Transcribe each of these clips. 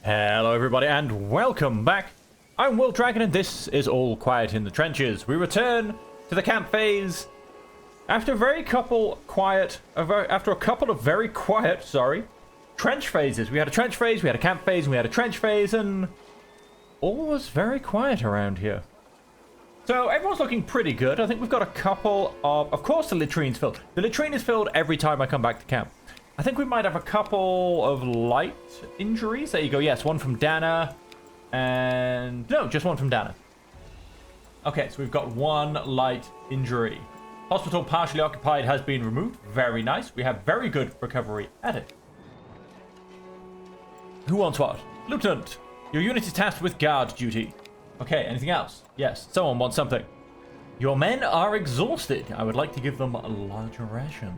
Hello everybody and welcome back. I'm Will Dragon and this is All Quiet in the Trenches. We return to the camp phase after a couple of very quiet, trench phases. We had a trench phase, we had a camp phase, and we had a trench phase, and all was very quiet around here. So everyone's looking pretty good. I think we've got a couple of course the latrine's filled. The latrine is filled every time I come back to camp. I think we might have a couple of light injuries. There you go. Yes, one from Dana. And no, just one from Dana. Okay, so we've got one light injury. Hospital partially occupied has been removed. Very nice. We have very good recovery at it. Who wants what? Lieutenant, your unit is tasked with guard duty. Okay, anything else? Yes, someone wants something. Your men are exhausted. I would like to give them a larger ration.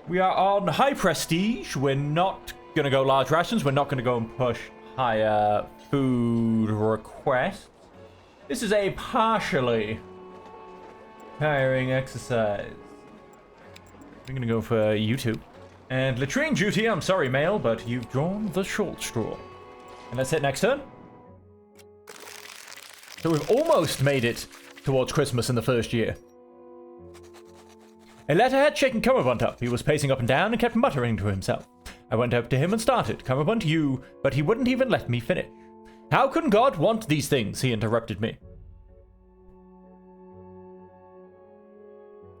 We are on high prestige. We're not going to go large rations. We're not going to go and push higher food requests. This is a partially tiring exercise. We're going to go for you two. And latrine duty, I'm sorry, male, but you've drawn the short straw. And let's hit next turn. So we've almost made it towards Christmas in the first year. A letter had shaken Cummerbund up. He was pacing up and down and kept muttering to himself. I went up to him and started, Cummerbund, you, but he wouldn't even let me finish. How can God want these things? He interrupted me.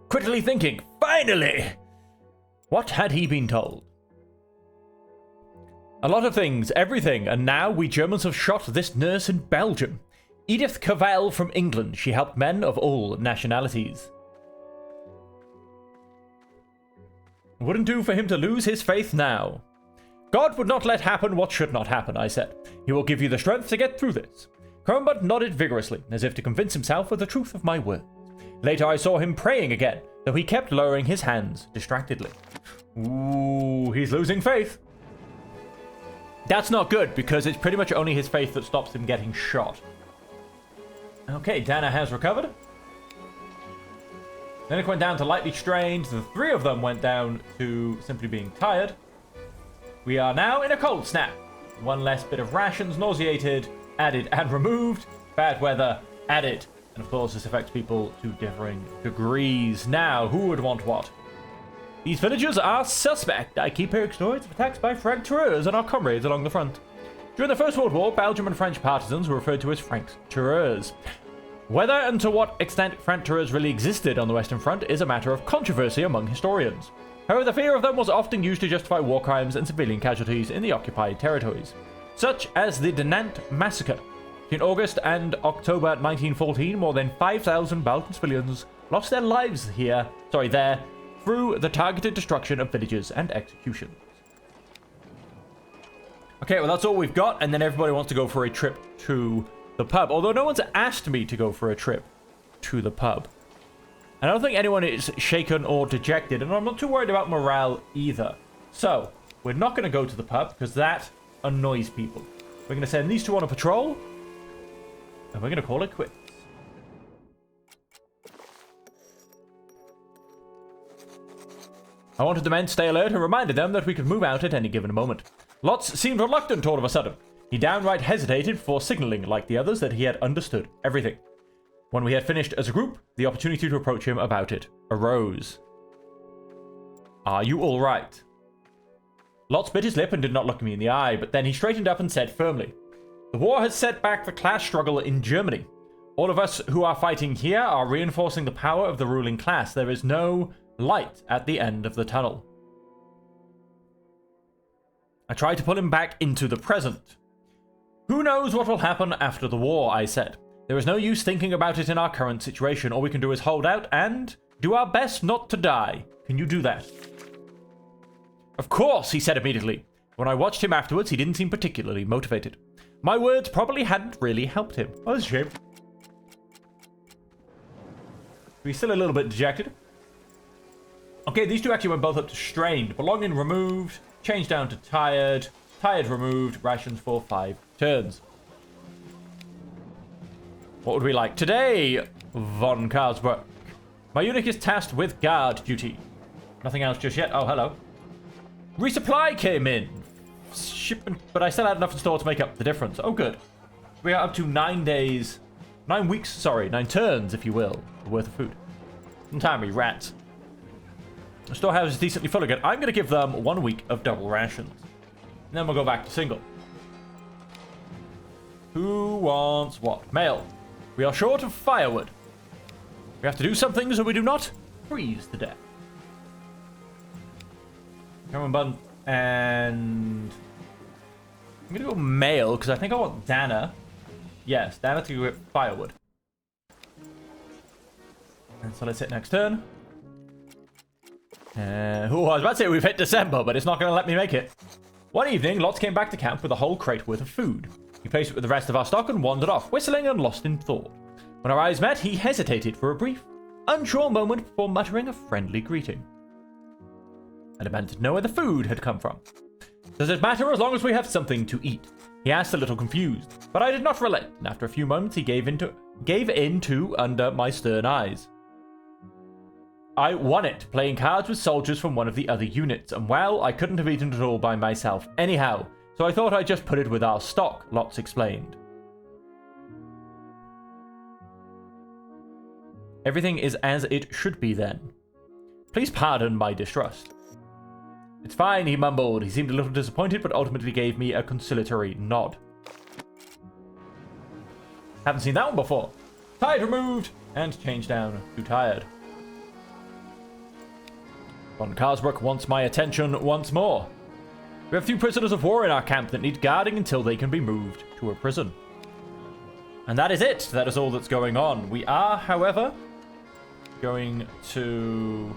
Critically thinking, finally! What had he been told? A lot of things, everything, and now we Germans have shot this nurse in Belgium. Edith Cavell from England. She helped men of all nationalities. Wouldn't do for him to lose his faith now. God would not let happen what should not happen, I said. He will give you the strength to get through this. Cummerbund nodded vigorously, as if to convince himself of the truth of my words. Later I saw him praying again, though he kept lowering his hands distractedly. Ooh, he's losing faith. That's not good, because it's pretty much only his faith that stops him getting shot. Okay, Dana has recovered. Then it went down to lightly strained. The three of them went down to simply being tired. We are now in a cold snap. One less bit of rations, nauseated, added and removed. Bad weather, added. And of course this affects people to differing degrees. Now, who would want what? These villagers are suspect. I keep hearing stories of attacks by Francs-Tireurs and our comrades along the front. During the First World War, Belgium and French partisans were referred to as Francs-Tireurs. Whether and to what extent Francs-Tireurs really existed on the Western Front is a matter of controversy among historians. However, the fear of them was often used to justify war crimes and civilian casualties in the occupied territories, such as the Dinant Massacre. In August and October 1914, more than 5,000 Belgian civilians lost their lives there through the targeted destruction of villages and executions. Okay, well that's all we've got, and then everybody wants to go for a trip to the pub, although no one's asked me to go for a trip to the pub. I don't think anyone is shaken or dejected, and I'm not too worried about morale either. So, we're not going to go to the pub, because that annoys people. We're going to send these two on a patrol, and we're going to call it quits. I wanted the men to stay alert and reminded them that we could move out at any given moment. Lotz seemed reluctant all of a sudden. He downright hesitated before signaling, like the others, that he had understood everything. When we had finished as a group, the opportunity to approach him about it arose. Are you all right? Lotz bit his lip and did not look me in the eye, but then he straightened up and said firmly, the war has set back the class struggle in Germany. All of us who are fighting here are reinforcing the power of the ruling class. There is no light at the end of the tunnel. I tried to pull him back into the present. Who knows what will happen after the war, I said. There is no use thinking about it in our current situation. All we can do is hold out and do our best not to die. Can you do that? Of course, he said immediately. When I watched him afterwards, he didn't seem particularly motivated. My words probably hadn't really helped him. Oh, that's a shame. He's still a little bit dejected. Okay, these two actually went both up to strained. Belonging removed. Changed down to tired. Tired removed. Rations for 5 turns. What would we like today, von Karlsberg? My unit is tasked with guard duty. Nothing else just yet. Oh, hello. Resupply came in. shipment, but I still had enough in store to make up the difference. Oh, good. We are up to 9 days, 9 weeks, sorry, 9 turns, if you will, worth of food. Sometime we rats. The storehouse is decently full again. I'm going to give them 1 week of double rations. And then we'll go back to single. Who wants what? Mail. We are short of firewood. We have to do something so we do not freeze to death. Cameron Bun and... I'm going to go mail because I think I want Dana. Yes, Dana to get firewood. And so let's hit next turn. I was about to say we've hit December, but it's not going to let me make it. One evening, Lotz came back to camp with a whole crate worth of food. He placed it with the rest of our stock and wandered off, whistling and lost in thought. When our eyes met, he hesitated for a brief, unsure moment before muttering a friendly greeting. I demanded to know where the food had come from. Does it matter as long as we have something to eat? He asked, a little confused, but I did not relent, and after a few moments he gave in to under my stern eyes. I won it, playing cards with soldiers from one of the other units, and well, I couldn't have eaten it all by myself anyhow, so I thought I'd just put it with our stock, Lotz explained. Everything is as it should be then. Please pardon my distrust. It's fine, he mumbled. He seemed a little disappointed, but ultimately gave me a conciliatory nod. Haven't seen that one before. Tired removed, and changed down to tired. Von Karsbrook wants my attention once more. We have 2 prisoners of war in our camp that need guarding until they can be moved to a prison. And that is it. That is all that's going on. We are, however, going to...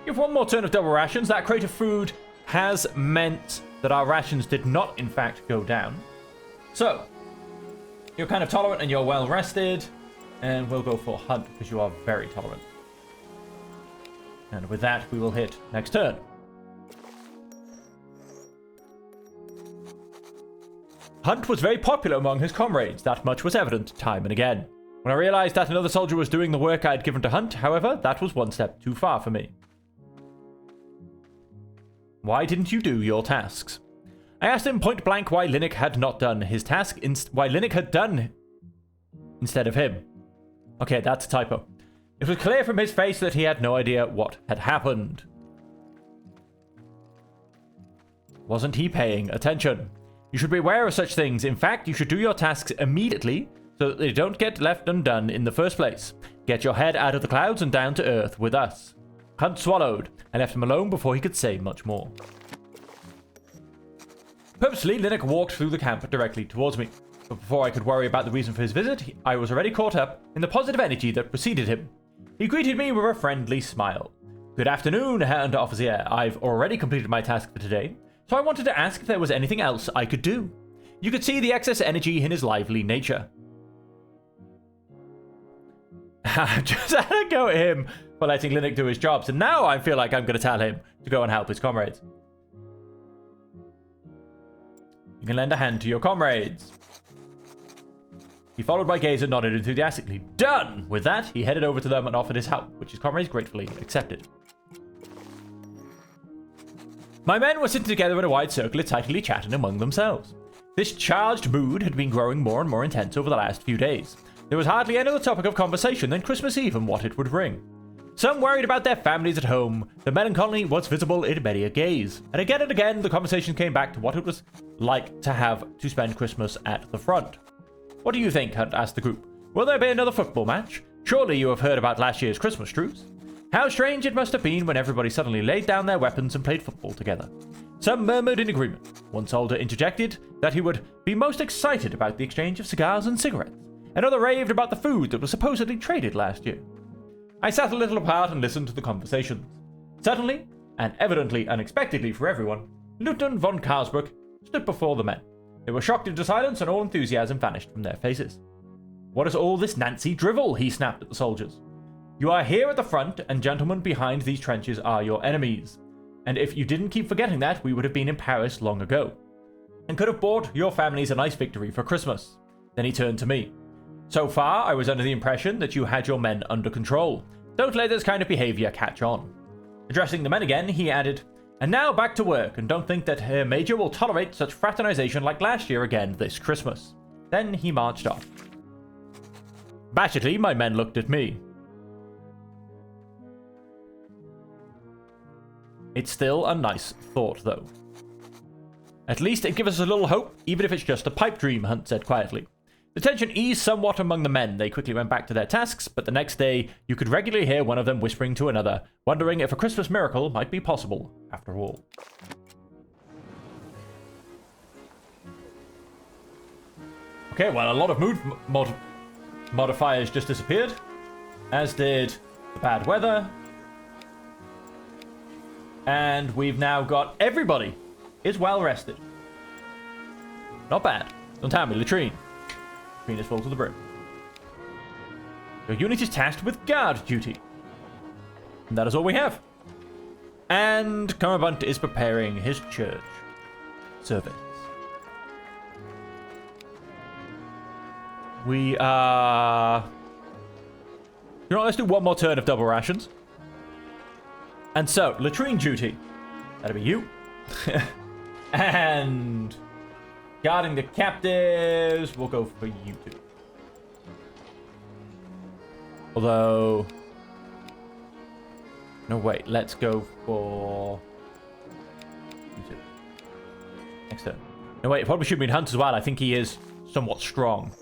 give 1 more turn of double rations. That crate of food has meant that our rations did not, in fact, go down. So, you're kind of tolerant and you're well rested. And we'll go for Hunt because you are very tolerant. And with that, we will hit next turn. Hunt was very popular among his comrades. That much was evident time and again. When I realized that another soldier was doing the work I had given to Hunt, however, that was 1 step too far for me. Why didn't you do your tasks? I asked him point blank why Linux had not done his task, why Linux had done instead of him. Okay, that's a typo. It was clear from his face that he had no idea what had happened. Wasn't he paying attention? You should be aware of such things. In fact, you should do your tasks immediately so that they don't get left undone in the first place. Get your head out of the clouds and down to earth with us. Hunt swallowed. I left him alone before he could say much more. Purposely, Linux walked through the camp directly towards me. But before I could worry about the reason for his visit, I was already caught up in the positive energy that preceded him. He greeted me with a friendly smile. Good afternoon, Herr Unteroffizier. I've already completed my task for today, so I wanted to ask if there was anything else I could do. You could see the excess energy in his lively nature. I just had to go at him for letting Linux do his job, so now I feel like I'm going to tell him to go and help his comrades. You can lend a hand to your comrades. He followed my gaze and nodded enthusiastically. Done! With that, he headed over to them and offered his help, which his comrades gratefully accepted. My men were sitting together in a wide circle, excitedly chatting among themselves. This charged mood had been growing more and more intense over the last few days. There was hardly any other topic of conversation than Christmas Eve and what it would bring. Some worried about their families at home. The melancholy was visible in many a gaze. And again, the conversation came back to what it was like to have to spend Christmas at the front. What do you think? Hunt asked the group. Will there be another football match? Surely you have heard about last year's Christmas truce. How strange it must have been when everybody suddenly laid down their weapons and played football together. Some murmured in agreement. One soldier interjected that he would be most excited about the exchange of cigars and cigarettes. Another raved about the food that was supposedly traded last year. I sat a little apart and listened to the conversations. Suddenly, and evidently unexpectedly for everyone, Lieutenant von Karsbrook stood before the men. They were shocked into silence, and all enthusiasm vanished from their faces. What is all this Nancy drivel? He snapped at the soldiers. You are here at the front, and gentlemen behind these trenches are your enemies. And if you didn't keep forgetting that, we would have been in Paris long ago, and could have bought your families a nice victory for Christmas. Then he turned to me. So far, I was under the impression that you had your men under control. Don't let this kind of behavior catch on. Addressing the men again, he added, "And now back to work, and don't think that her major will tolerate such fraternization like last year again this Christmas." Then he marched off. Bashfully, my men looked at me. It's still a nice thought, though. "At least it gives us a little hope, even if it's just a pipe dream," Hunt said quietly. The tension eased somewhat among the men. They quickly went back to their tasks, but the next day, you could regularly hear one of them whispering to another, wondering if a Christmas miracle might be possible, after all. Okay, well, a lot of mood modifiers just disappeared, as did the bad weather. And we've now got everybody is well rested. Not bad. Don't tell me, latrine. Latrine is full to the brim. Your unit is tasked with guard duty. And that is all we have. And Commandant is preparing his church service. We are... You know what, let's do one more turn of double rations. And so, latrine duty. That'll be you. And guarding the captives, we'll go for you two. Although... No, wait, let's go for... you two. Next turn. No, wait, probably should be in Hunt as well. I think he is somewhat strong.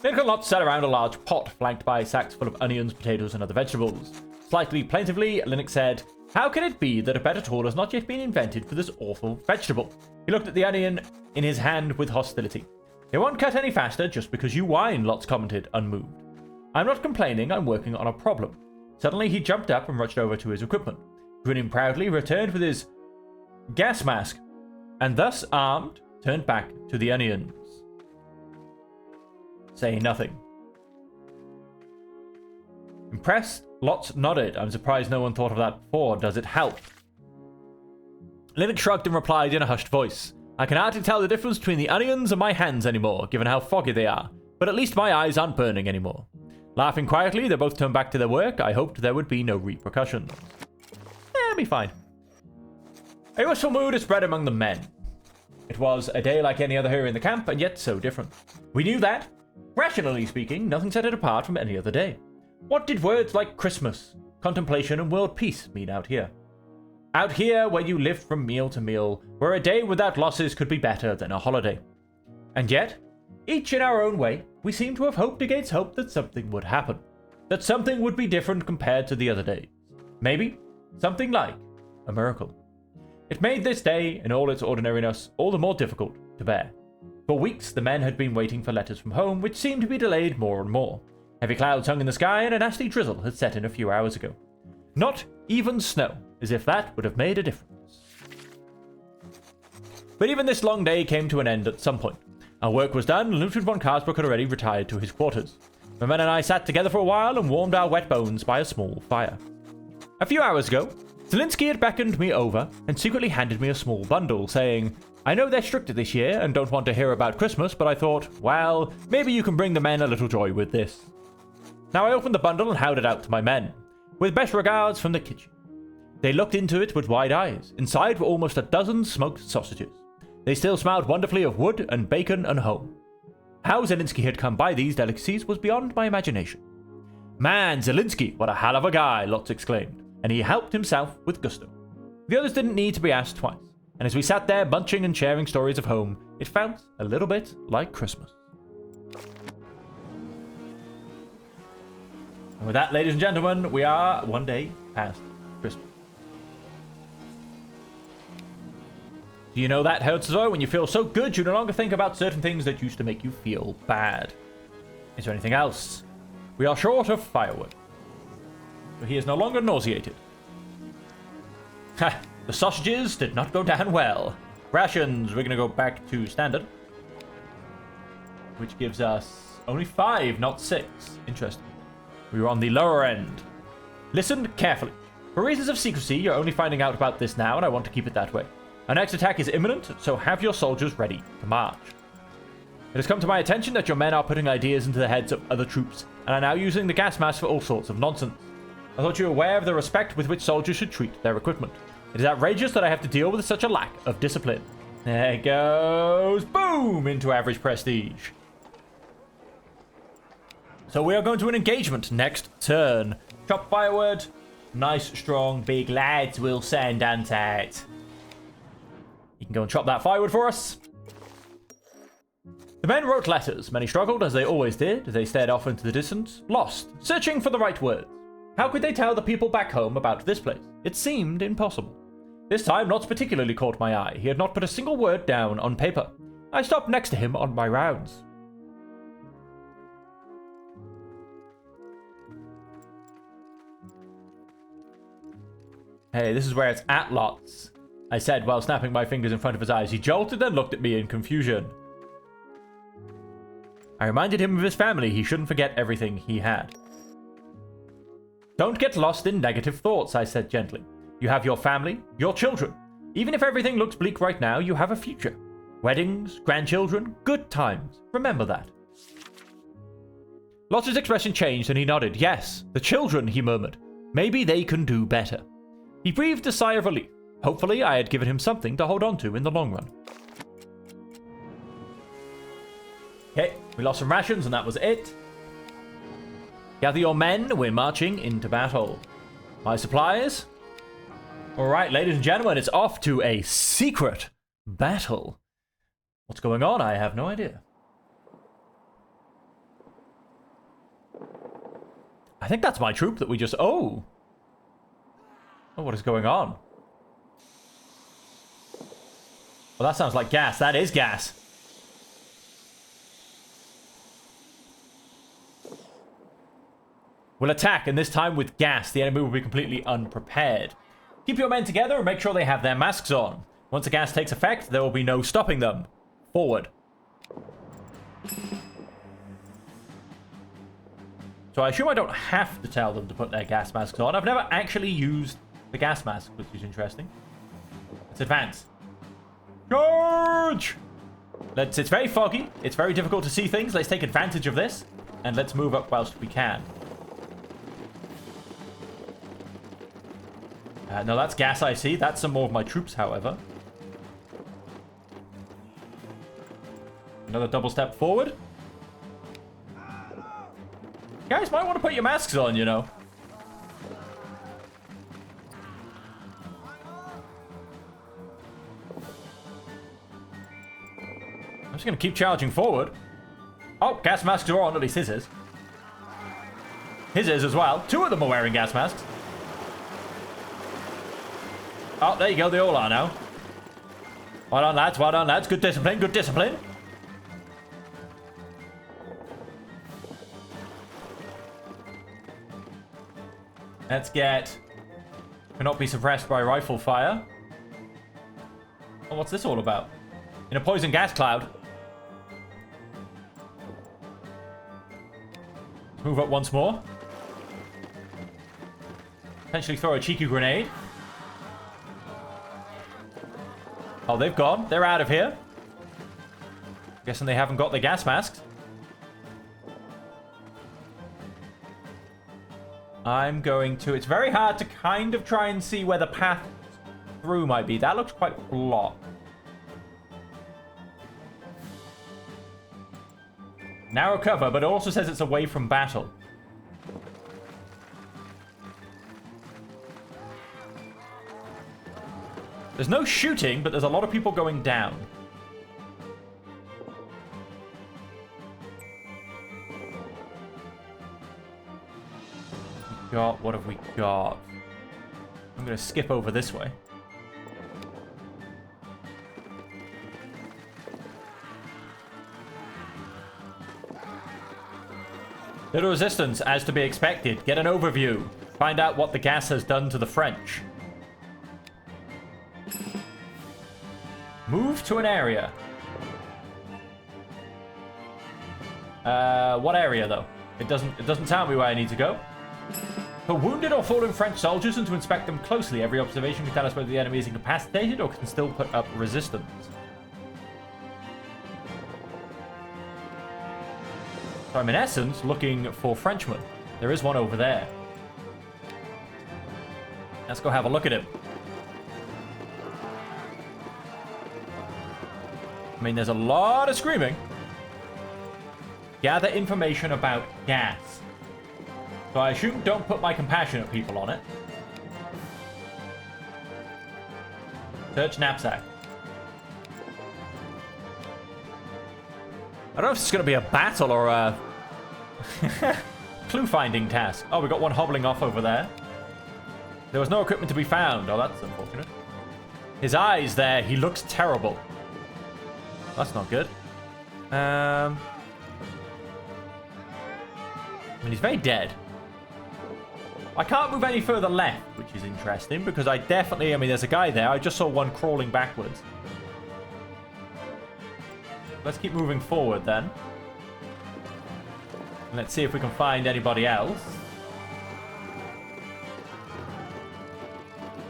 Lincoln Lot sat around a large pot flanked by sacks full of onions, potatoes, and other vegetables. Slightly plaintively, Linux said, "How can it be that a better tool has not yet been invented for this awful vegetable?" He looked at the onion in his hand with hostility. "It won't cut any faster just because you whine," Lotz commented, unmoved. "I'm not complaining, I'm working on a problem." Suddenly, he jumped up and rushed over to his equipment. Grinning proudly, returned with his gas mask, and thus armed, turned back to the onions. Saying nothing. Impressed, Lotz nodded. "I'm surprised no one thought of that before. Does it help?" Linux shrugged and replied in a hushed voice. "I can hardly tell the difference between the onions and my hands anymore, given how foggy they are. But at least my eyes aren't burning anymore." Laughing quietly, they both turned back to their work. I hoped there would be no repercussions. It'll be fine. A wistful mood is spread among the men. It was a day like any other here in the camp, and yet so different. We knew that. Rationally speaking, nothing set it apart from any other day. What did words like Christmas, contemplation, and world peace mean out here? Out here, where you lived from meal to meal, where a day without losses could be better than a holiday. And yet, each in our own way, we seem to have hoped against hope that something would happen. That something would be different compared to the other days. Maybe something like a miracle. It made this day, in all its ordinariness, all the more difficult to bear. For weeks, the men had been waiting for letters from home, which seemed to be delayed more and more. Heavy clouds hung in the sky, and a nasty drizzle had set in a few hours ago. Not even snow, as if that would have made a difference. But even this long day came to an end at some point. Our work was done, and Lieutenant von Karsbrook had already retired to his quarters. My men and I sat together for a while and warmed our wet bones by a small fire. A few hours ago, Zelensky had beckoned me over and secretly handed me a small bundle, saying, "I know they're stricter this year and don't want to hear about Christmas, but I thought, well, maybe you can bring the men a little joy with this." Now I opened the bundle and held it out to my men. "With best regards from the kitchen." They looked into it with wide eyes. Inside were almost a dozen smoked sausages. They still smelled wonderfully of wood and bacon and home. How Zelensky had come by these delicacies was beyond my imagination. "Man, Zelensky, what a hell of a guy," Lotz exclaimed, and he helped himself with gusto. The others didn't need to be asked twice, and as we sat there munching and sharing stories of home, it felt a little bit like Christmas. And with that, ladies and gentlemen, we are one day past Christmas. Do you know that hurts as well when you feel so good you no longer think about certain things that used to make you feel bad? Is there anything else? We are short of firewood. But he is no longer nauseated. Ha! The sausages did not go down well. Rations, we're going to go back to standard. Which gives us only 5, not 6. Interesting. We were on the lower end. Listen carefully. For reasons of secrecy, you're only finding out about this now, and I want to keep it that way. Our next attack is imminent, so have your soldiers ready to march. It has come to my attention that your men are putting ideas into the heads of other troops, and are now using the gas mask for all sorts of nonsense. I thought you were aware of the respect with which soldiers should treat their equipment. It is outrageous that I have to deal with such a lack of discipline. There it goes. Boom! Into average prestige. So we are going to an engagement next turn. Chop fireword. Nice, strong, big lads will send Antat. You can go and chop that firewood for us. The men wrote letters. Many struggled, as they always did. They stared off into the distance, lost, searching for the right words. How could they tell the people back home about this place? It seemed impossible. This time, Knots particularly caught my eye. He had not put a single word down on paper. I stopped next to him on my rounds. Hey, this is where it's at, Lots, I said while snapping my fingers in front of his eyes. He jolted and looked at me in confusion. I reminded him of his family. He shouldn't forget everything he had. Don't get lost in negative thoughts, I said gently. You have your family, your children. Even if everything looks bleak right now, you have a future. Weddings, grandchildren, good times. Remember that. Lots' expression changed and he nodded. Yes, the children, he murmured. Maybe they can do better. He breathed a sigh of relief. Hopefully, I had given him something to hold on to in the long run. Okay, we lost some rations and that was it. Gather your men, we're marching into battle. My supplies. Alright, ladies and gentlemen, it's off to a secret battle. What's going on? I have no idea. I think that's my troop that we just... Oh, what is going on? Well, that sounds like gas. That is gas. We'll attack, and this time with gas. The enemy will be completely unprepared. Keep your men together and make sure they have their masks on. Once the gas takes effect, there will be no stopping them. Forward. So I assume I don't have to tell them to put their gas masks on. I've never actually used the gas mask, which is interesting. Let's advance. Charge! It's very foggy. It's very difficult to see things. Let's take advantage of this. And let's move up whilst we can. No, that's gas I see. That's some more of my troops, however. Another double step forward. You guys might want to put your masks on, you know. I'm just going to keep charging forward. Oh, gas masks are on. At least his is. His is as well. Two of them are wearing gas masks. Oh, there you go. They all are now. Well done, lads. Well done, lads. Good discipline. Good discipline. Let's get... Cannot be suppressed by rifle fire. Oh, what's this all about? In a poison gas cloud. Let's move up once more. Potentially throw a cheeky grenade. Oh, they've gone. They're out of here. Guessing they haven't got the gas masks. I'm going to... It's very hard to kind of try and see where the path through might be. That looks quite blocked. Narrow cover, but it also says it's away from battle. There's no shooting, but there's a lot of people going down. What have we got? I'm going to skip over this way. Little resistance, as to be expected. Get an overview. Find out what the gas has done to the French. Move to an area. What area, though? It doesn't tell me where I need to go. For wounded or fallen French soldiers and to inspect them closely. Every observation can tell us whether the enemy is incapacitated or can still put up resistance. So I'm in essence looking for Frenchmen. There is one over there. Let's go have a look at him. I mean, there's a lot of screaming. Gather information about gas. So I assume don't put my compassionate people on it. Search knapsack. I don't know if it's going to be a battle or a clue finding task. Oh, we got one hobbling off over there. There was no equipment to be found. Oh, that's unfortunate. His eyes there, he looks terrible. That's not good. I mean, he's very dead. I can't move any further left, which is interesting, because I mean, there's a guy there. I just saw one crawling backwards. Let's keep moving forward, then. Let's see if we can find anybody else.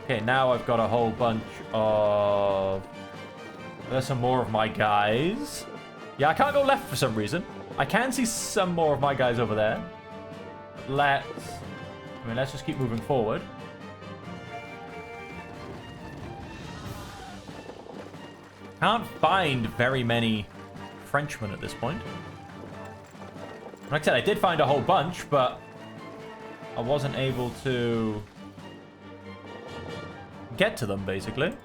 Okay, now I've got a whole bunch of... There's some more of my guys. Yeah, I can't go left for some reason. I can see some more of my guys over there. Let's just keep moving forward. Can't find very many Frenchmen at this point. Like I said, I did find a whole bunch, but I wasn't able to get to them, basically.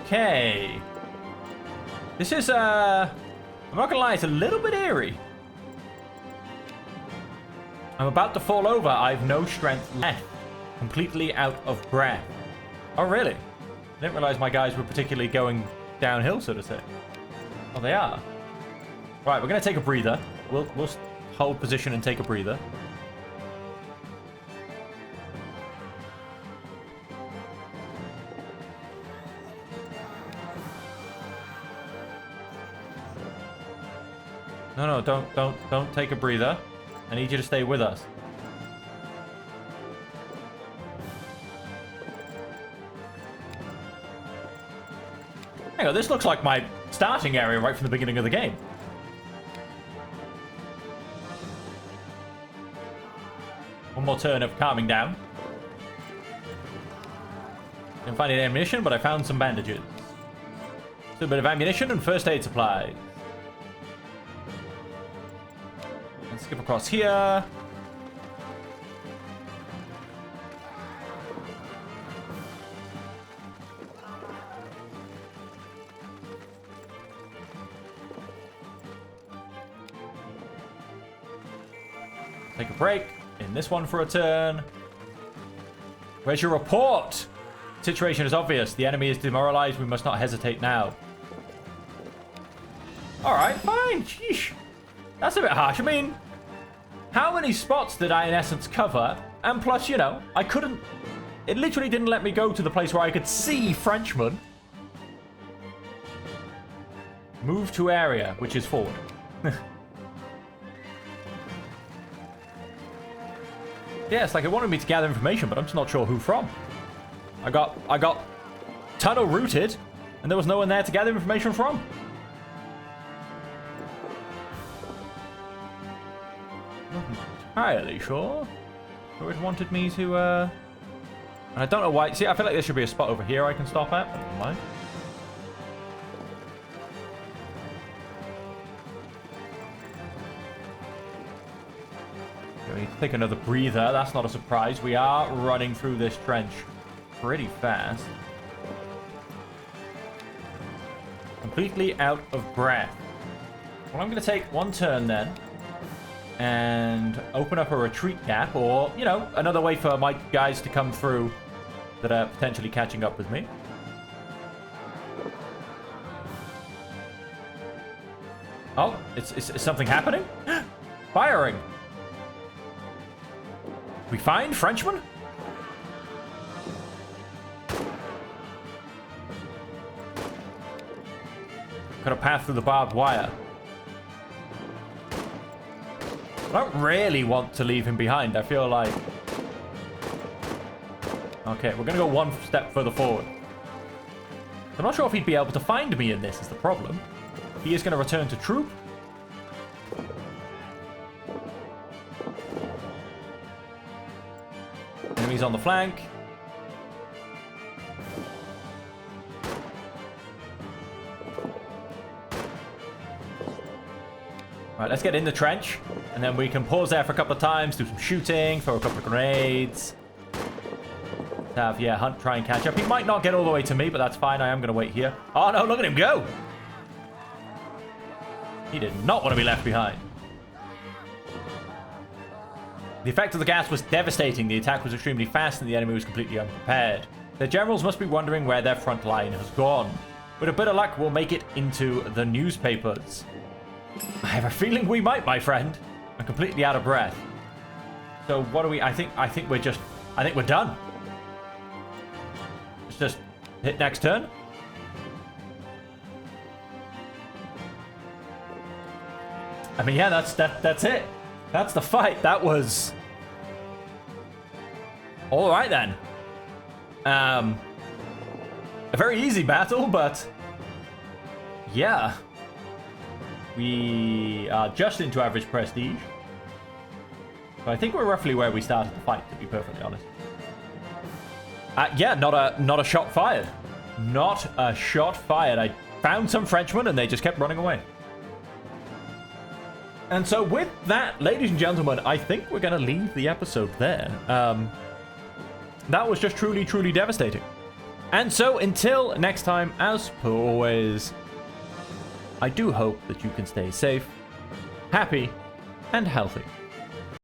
Okay. This is, I'm not gonna lie, it's a little bit eerie. I'm about to fall over. I have no strength left. Completely out of breath. Oh, really? I didn't realize my guys were particularly going downhill, so to say. Oh, they are. Right, we're gonna take a breather. We'll hold position and take a breather. No, don't take a breather. I need you to stay with us. Hang on, this looks like my starting area right from the beginning of the game. One more turn of calming down. Didn't find any ammunition, but I found some bandages. So a bit of ammunition and first aid supplies. Let's skip across here. Take a break in this one for a turn. Where's your report? Situation is obvious. The enemy is demoralized. We must not hesitate now. Alright, fine. Sheesh. That's a bit harsh. I mean, how many spots did I in essence cover? And plus, you know, I couldn't... It literally didn't let me go to the place where I could see Frenchmen. Move to area, which is forward. Yeah, it's like it wanted me to gather information, but I'm just not sure who from. I got tunnel routed, and there was no one there to gather information from. Not entirely sure. So it wanted me to, and I don't know why. See, I feel like there should be a spot over here I can stop at, but never mind. We need to take another breather. That's not a surprise. We are running through this trench pretty fast. Completely out of breath. Well, I'm going to take one turn then and open up a retreat gap, or, you know, another way for my guys to come through that are potentially catching up with me. Oh, is something happening? Firing! We find Frenchmen? Got a path through the barbed wire. I don't really want to leave him behind. I feel like Okay, we're going to go one step further forward. I'm not sure if he'd be able to find me in this is the problem. He is going to return to troop. Enemies on the flank. Alright, let's get in the trench. And then we can pause there for a couple of times, do some shooting, throw a couple of grenades. Have, yeah, Hunt try and catch up. He might not get all the way to me, but that's fine. I am going to wait here. Oh, no, look at him go. He did not want to be left behind. The effect of the gas was devastating. The attack was extremely fast, and the enemy was completely unprepared. Their generals must be wondering where their front line has gone. With a bit of luck, we'll make it into the newspapers. I have a feeling we might, my friend. I'm completely out of breath. So what do we... I think we're done. Let's just hit next turn. I mean, yeah, that's it. That's the fight. That was... all right, then. A very easy battle, but... yeah. We are just into average prestige. So I think we're roughly where we started the fight, to be perfectly honest. Yeah, not a shot fired. Not a shot fired. I found some Frenchmen and they just kept running away. And so with that, ladies and gentlemen, I think we're going to leave the episode there. That was just truly, truly devastating. And so until next time, as per always, I do hope that you can stay safe, happy, and healthy.